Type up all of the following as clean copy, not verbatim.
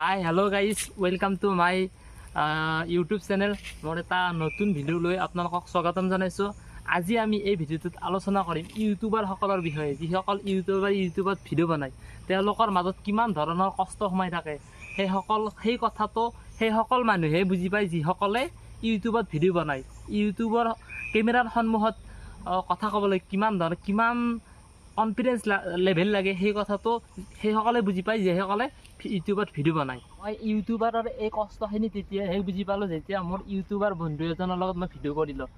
Hi hello' guys welcome to my YouTube channel. মোৰ এটা নতুন ভিডিঅ' লৈ আপোনালোকক স্বাগতম জনাইছোঁ। আজি আমি এই ভিডিঅ'টোত আলোচনা কৰিম ইউটিউবাৰসকলৰ বিষয়ে। যিসকল ইউটিউবত ভিডিঅ' বনায় তেওঁলোকৰ মাজত কিমান ধৰণৰ কষ্ট সোমাই থাকে সেইসকল মানুহে বুজি পায় যিসকলে ইউটিউবত ভিডিঅ' বনায়। ইউটিউবৰ কেমেৰাৰ সন্মুখত কথা ক'বলৈ কিমান কনফিডেন্স লেভেল লাগে সেই কথাটো সেইসকলে বুজি পায় যিসকলে ইউটিউবত ভিডিঅ' বনায়। মই ইউটিউবাৰৰ এই কষ্টখিনি তেতিয়াহে বুজি পালোঁ যেতিয়া মোৰ ইউটিউবাৰ বন্ধু এজনৰ লগত মই ভিডিঅ' কৰিলোঁ।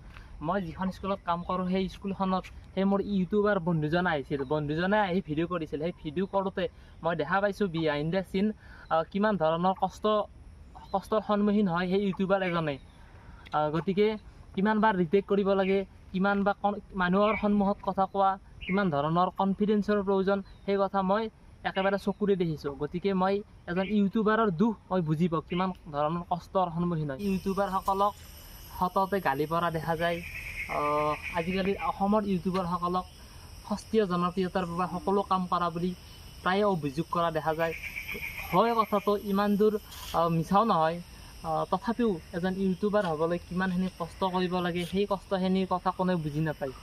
মই যিখন স্কুলত কাম কৰোঁ সেই স্কুলখনত মোৰ ইউটিউবাৰ বন্ধুজন আহিছিল। বন্ধুজনে আহি ভিডিঅ' কৰিছিল। সেই ভিডিঅ' কৰোঁতে মই দেখা পাইছোঁ বিহাইণ্ড দ্য চিন কিমান ধৰণৰ কষ্টৰ সন্মুখীন হয় সেই ইউটিউবাৰ এজনে। গতিকে কিমানবাৰ ৰিটেক কৰিব লাগে, কিমানবাৰ মানুহৰ সন্মুখত কথা কোৱা, কিমান ধৰণৰ কনফিডেন্সৰ প্ৰয়োজন সেই কথা মই একেবাৰে চকুৰে দেখিছোঁ। গতিকে মই এজন ইউটিউবাৰৰ দুখ মই বুজি পাওঁ, কিমান ধৰণৰ কষ্টৰ সন্মুখীন হয়। ইউটিউবাৰসকলক সততে গালি পৰা দেখা যায়। আজিকালি অসমৰ ইউটিউবাৰসকলক সস্তীয়া জনপ্ৰিয়তাৰ বাবে সকলো কাম কৰা বুলি প্ৰায়ে অভিযোগ কৰা দেখা যায়। হয়, কথাটো ইমান দূৰ মিছাও নহয়। তথাপিও এজন ইউটিউবাৰ হ'বলৈ কিমানখিনি কষ্ট কৰিব লাগে সেই কষ্টখিনিৰ কথা কোনেও বুজি নাপায়।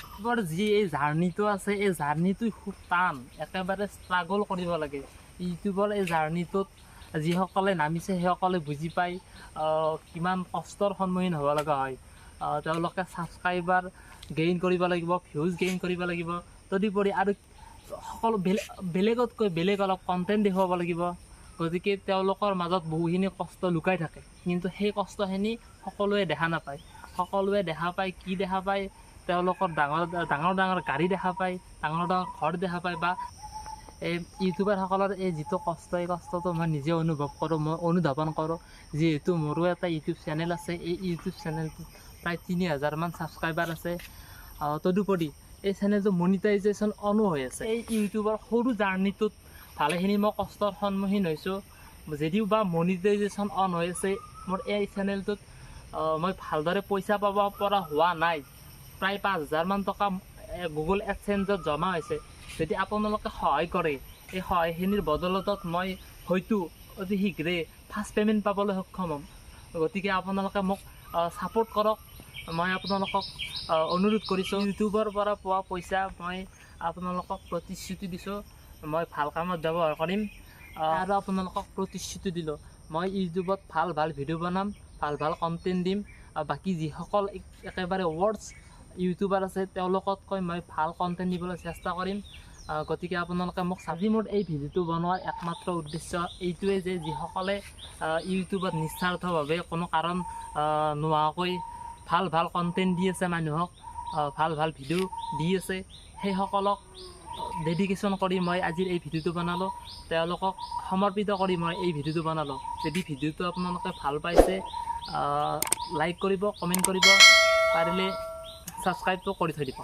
ইউটিউবৰ যি এই জাৰ্ণিটো আছে এই জাৰ্ণিটো খুব টান, একেবাৰে ষ্ট্ৰাগল কৰিব লাগে। ইউটিউবৰ এই জাৰ্ণিটোত যিসকলে নামিছে সেইসকলে বুজি পায় কিমান কষ্টৰ সন্মুখীন হ'ব লগা হয়। তেওঁলোকে ছাবস্ক্ৰাইবাৰ গেইন কৰিব লাগিব, ভিউজ গেইন কৰিব লাগিব, তদুপৰি আৰু সকলো বেলেগতকৈ বেলেগ অলপ কণ্টেণ্ট দেখুৱাব লাগিব। গতিকে তেওঁলোকৰ মাজত বহুখিনি কষ্ট লুকাই থাকে, কিন্তু সেই কষ্টখিনি সকলোৱে দেখা নাপায়। সকলোৱে দেখা পায় কি দেখা পায়, তেওঁলোকৰ ডাঙৰ গাড়ী দেখা পায়, ডাঙৰ ঘৰ দেখা পায়, বা এই ইউটিউবাৰসকলৰ এই যিটো কষ্ট এই কষ্টটো মই নিজে অনুভৱ কৰোঁ, মই অনুধাৱন কৰোঁ। যিহেতু মোৰো এটা ইউটিউব চেনেল আছে, এই ইউটিউব চেনেলটোত প্ৰায় 3000মান ছাবস্ক্ৰাইবাৰ আছে। তদুপৰি এই চেনেলটো মনিটাইজেশ্যন অনো হৈ আছে। এই ইউটিউবৰ সৰু জাৰ্ণিটোত ভালেখিনি মই কষ্টৰ সন্মুখীন হৈছোঁ। যদিও বা মনিটাইজেশ্যন অন হৈ আছে, মোৰ এই চেনেলটোত মই ভালদৰে পইচা পাব পৰা হোৱা নাই। প্ৰায় 5000মান টকা গুগল এডচেঞ্চত জমা হৈছে। যদি আপোনালোকে সহায় কৰে, এই সহায়খিনিৰ বদলতত মই হয়তো অতি শীঘ্ৰে ফাৰ্ষ্ট পে'মেণ্ট পাবলৈ সক্ষম হ'ম। গতিকে আপোনালোকে মোক ছাপোৰ্ট কৰক। মই আপোনালোকক অনুৰোধ কৰিছোঁ, ইউটিউবৰ পৰা পোৱা পইচা মই আপোনালোকক প্ৰতিশ্ৰুতি দিছোঁ মই ভাল কামত ব্যৱহাৰ কৰিম। আৰু আপোনালোকক প্ৰতিশ্ৰুতি দিলোঁ মই ইউটিউবত ভাল ভিডিঅ' বনাম, ভাল কণ্টেণ্ট দিম। বাকী যিসকল একেবাৰে ৱৰ্ষ্ট ইউটিউবাৰ আছে তেওঁলোকতকৈ মই ভাল কণ্টেণ্ট দিবলৈ চেষ্টা কৰিম। গতিকে আপোনালোকে মোক আজি মোৰ এই ভিডিঅ'টো বনোৱাৰ একমাত্ৰ উদ্দেশ্য এইটোৱে যে যিসকলে ইউটিউবত নিস্বাৰ্থভাৱে কোনো কাৰণ নোহোৱাকৈ ভাল কণ্টেণ্ট দি আছে, মানুহক ভাল ভিডিঅ' দি আছে, সেইসকলক ডেডিকেশ্যন কৰি মই আজিৰ এই ভিডিঅ'টো বনালোঁ। তেওঁলোকক সমৰ্পিত কৰি মই এই ভিডিঅ'টো বনালোঁ। যদি ভিডিঅ'টো আপোনালোকে ভাল পাইছে লাইক কৰিব, কমেণ্ট কৰিব, পাৰিলে ছাবস্ক্ৰাইবটো কৰি থৈ দিব।